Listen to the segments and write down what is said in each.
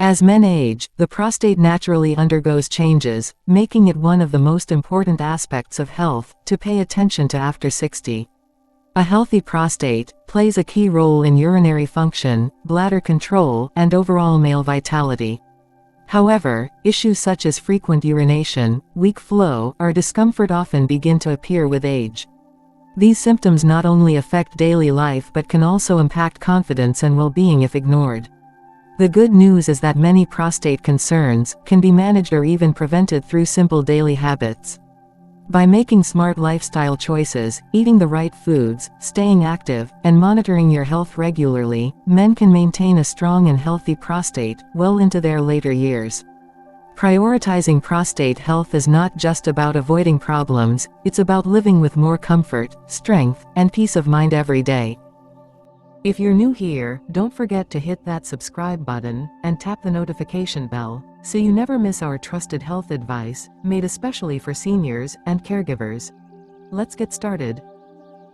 As men age, the prostate naturally undergoes changes, making it one of the most important aspects of health to pay attention to after 60. A healthy prostate plays a key role in urinary function, bladder control, and overall male vitality. However, issues such as frequent urination, weak flow, or discomfort often begin to appear with age. These symptoms not only affect daily life but can also impact confidence and well-being if ignored. The good news is that many prostate concerns can be managed or even prevented through simple daily habits. By making smart lifestyle choices, eating the right foods, staying active, and monitoring your health regularly, men can maintain a strong and healthy prostate well into their later years. Prioritizing prostate health is not just about avoiding problems, it's about living with more comfort, strength, and peace of mind every day. If you're new here, don't forget to hit that subscribe button and tap the notification bell so you never miss our trusted health advice, made especially for seniors and caregivers. Let's get started.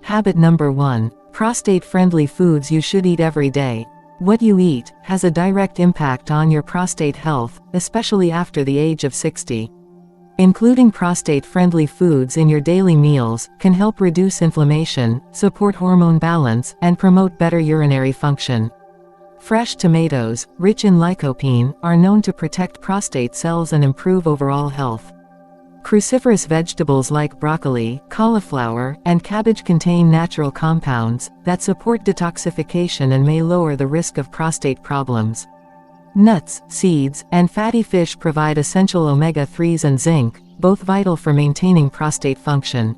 Habit number 1. Prostate-friendly foods you should eat every day. What you eat has a direct impact on your prostate health, especially after the age of 60. Including prostate-friendly foods in your daily meals can help reduce inflammation, support hormone balance, and promote better urinary function. Fresh tomatoes, rich in lycopene, are known to protect prostate cells and improve overall health. Cruciferous vegetables like broccoli, cauliflower, and cabbage contain natural compounds that support detoxification and may lower the risk of prostate problems. Nuts, seeds, and fatty fish provide essential omega-3s and zinc, both vital for maintaining prostate function.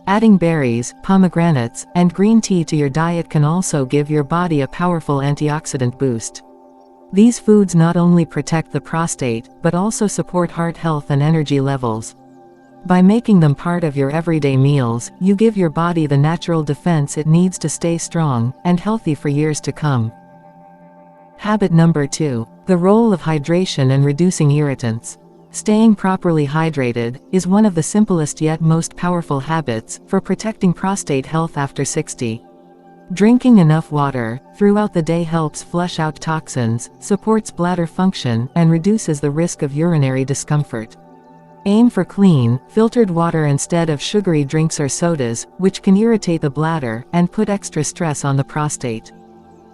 Adding berries, pomegranates, and green tea to your diet can also give your body a powerful antioxidant boost. These foods not only protect the prostate, but also support heart health and energy levels. By making them part of your everyday meals, you give your body the natural defense it needs to stay strong and healthy for years to come. Habit number 2. The role of hydration and reducing irritants. Staying properly hydrated is one of the simplest yet most powerful habits for protecting prostate health after 60. Drinking enough water throughout the day helps flush out toxins, supports bladder function, and reduces the risk of urinary discomfort. Aim for clean, filtered water instead of sugary drinks or sodas, which can irritate the bladder and put extra stress on the prostate.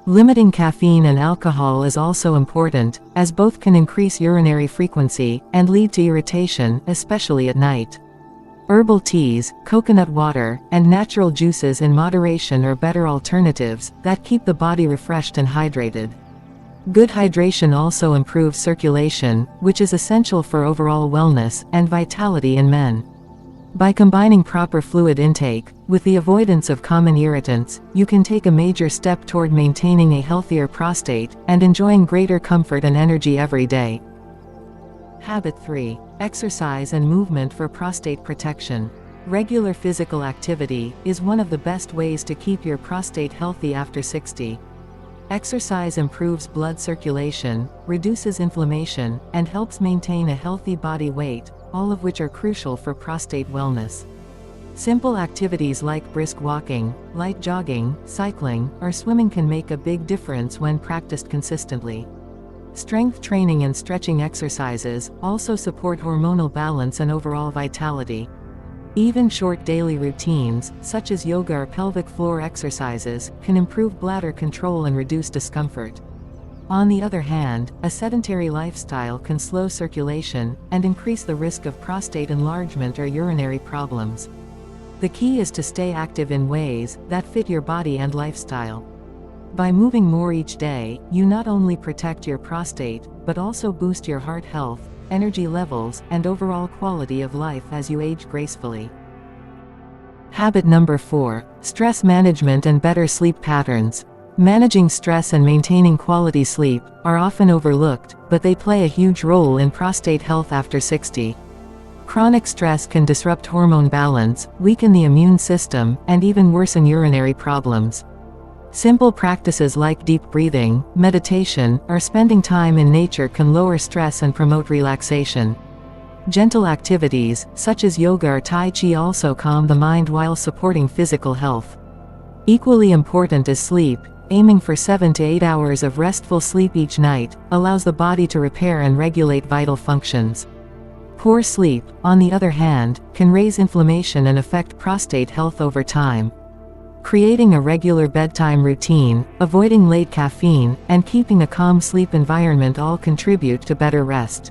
Limiting caffeine and alcohol is also important, as both can increase urinary frequency and lead to irritation, especially at night. Herbal teas, coconut water, and natural juices in moderation are better alternatives that keep the body refreshed and hydrated. Good hydration also improves circulation, which is essential for overall wellness and vitality in men. By combining proper fluid intake with the avoidance of common irritants, you can take a major step toward maintaining a healthier prostate and enjoying greater comfort and energy every day. Habit 3. Exercise and movement for prostate protection. Regular physical activity is one of the best ways to keep your prostate healthy after 60. Exercise improves blood circulation, reduces inflammation, and helps maintain a healthy body weight, all of which are crucial for prostate wellness. Simple activities like brisk walking, light jogging, cycling, or swimming can make a big difference when practiced consistently. Strength training and stretching exercises also support hormonal balance and overall vitality. Even short daily routines, such as yoga or pelvic floor exercises, can improve bladder control and reduce discomfort. On the other hand, a sedentary lifestyle can slow circulation and increase the risk of prostate enlargement or urinary problems. The key is to stay active in ways that fit your body and lifestyle. By moving more each day, you not only protect your prostate, but also boost your heart health, energy levels, and overall quality of life as you age gracefully. Habit number 4. Stress management and better sleep patterns. Managing stress and maintaining quality sleep are often overlooked, but they play a huge role in prostate health after 60. Chronic stress can disrupt hormone balance, weaken the immune system, and even worsen urinary problems. Simple practices like deep breathing, meditation, or spending time in nature can lower stress and promote relaxation. Gentle activities, such as yoga or tai chi, also calm the mind while supporting physical health. Equally important is sleep. Aiming for 7 to 8 hours of restful sleep each night allows the body to repair and regulate vital functions. Poor sleep, on the other hand, can raise inflammation and affect prostate health over time. Creating a regular bedtime routine, avoiding late caffeine, and keeping a calm sleep environment all contribute to better rest.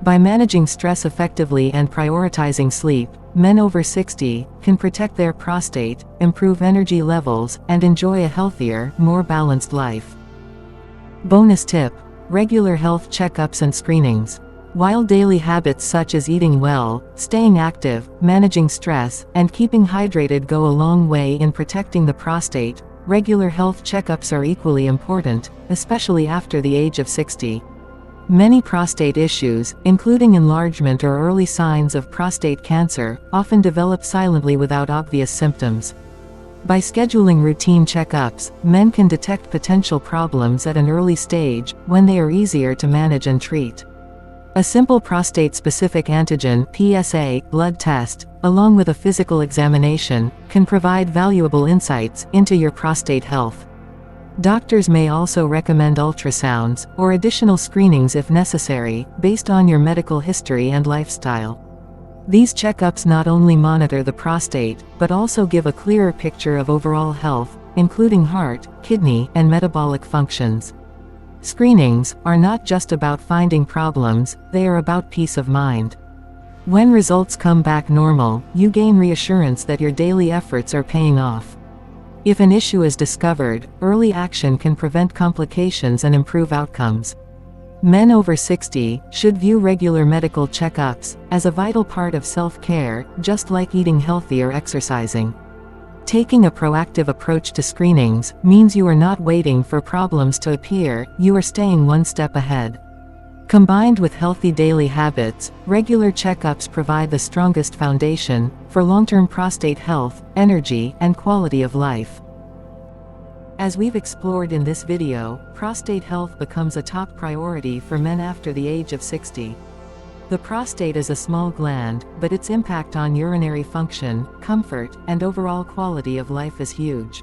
By managing stress effectively and prioritizing sleep, men over 60 can protect their prostate, improve energy levels, and enjoy a healthier, more balanced life. Bonus tip: regular health checkups and screenings. While daily habits such as eating well, staying active, managing stress, and keeping hydrated go a long way in protecting the prostate, regular health checkups are equally important, especially after the age of 60. Many prostate issues, including enlargement or early signs of prostate cancer, often develop silently without obvious symptoms. By scheduling routine checkups, men can detect potential problems at an early stage, when they are easier to manage and treat. A simple prostate-specific antigen (PSA) blood test, along with a physical examination, can provide valuable insights into your prostate health. Doctors may also recommend ultrasounds, or additional screenings if necessary, based on your medical history and lifestyle. These checkups not only monitor the prostate, but also give a clearer picture of overall health, including heart, kidney, and metabolic functions. Screenings are not just about finding problems, they are about peace of mind. When results come back normal, you gain reassurance that your daily efforts are paying off. If an issue is discovered, early action can prevent complications and improve outcomes. Men over 60 should view regular medical checkups as a vital part of self-care, just like eating healthy or exercising. Taking a proactive approach to screenings means you are not waiting for problems to appear, you are staying one step ahead. Combined with healthy daily habits, regular checkups provide the strongest foundation for long-term prostate health, energy, and quality of life. As we've explored in this video, prostate health becomes a top priority for men after the age of 60. The prostate is a small gland, but its impact on urinary function, comfort, and overall quality of life is huge.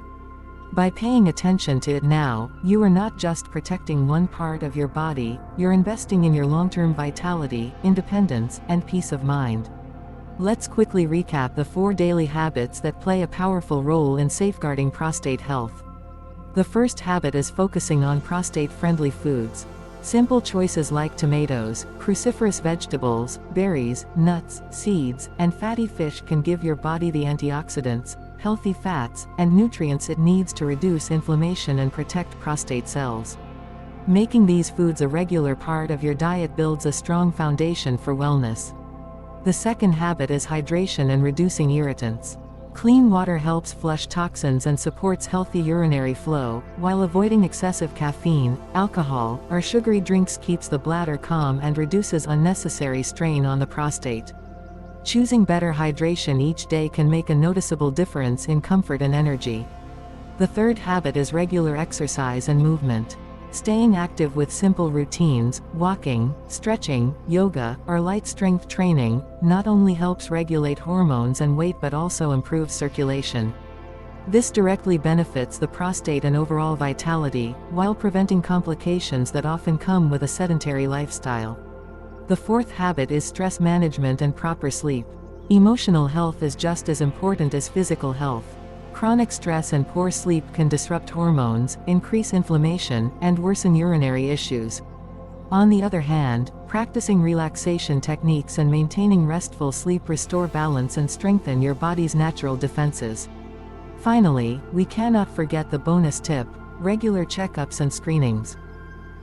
By paying attention to it now, you are not just protecting one part of your body, you're investing in your long-term vitality, independence, and peace of mind. Let's quickly recap the 4 daily habits that play a powerful role in safeguarding prostate health. The first habit is focusing on prostate-friendly foods. Simple choices like tomatoes, cruciferous vegetables, berries, nuts, seeds, and fatty fish can give your body the antioxidants, healthy fats, and nutrients it needs to reduce inflammation and protect prostate cells. Making these foods a regular part of your diet builds a strong foundation for wellness. The second habit is hydration and reducing irritants. Clean water helps flush toxins and supports healthy urinary flow, while avoiding excessive caffeine, alcohol, or sugary drinks keeps the bladder calm and reduces unnecessary strain on the prostate. Choosing better hydration each day can make a noticeable difference in comfort and energy. The third habit is regular exercise and movement. Staying active with simple routines, walking, stretching, yoga, or light strength training, not only helps regulate hormones and weight but also improves circulation. This directly benefits the prostate and overall vitality, while preventing complications that often come with a sedentary lifestyle. The fourth habit is stress management and proper sleep. Emotional health is just as important as physical health. Chronic stress and poor sleep can disrupt hormones, increase inflammation, and worsen urinary issues. On the other hand, practicing relaxation techniques and maintaining restful sleep restore balance and strengthen your body's natural defenses. Finally, we cannot forget the bonus tip: regular checkups and screenings.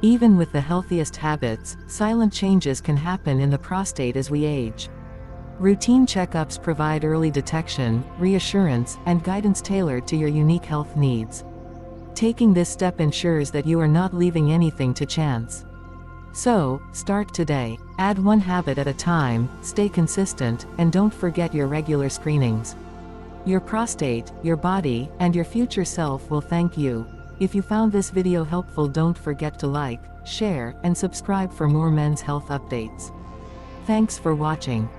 Even with the healthiest habits, silent changes can happen in the prostate as we age. Routine checkups provide early detection, reassurance, and guidance tailored to your unique health needs. Taking this step ensures that you are not leaving anything to chance. So, start today. Add one habit at a time, stay consistent, and don't forget your regular screenings. Your prostate, your body, and your future self will thank you. If you found this video helpful, don't forget to like, share, and subscribe for more men's health updates. Thanks for watching.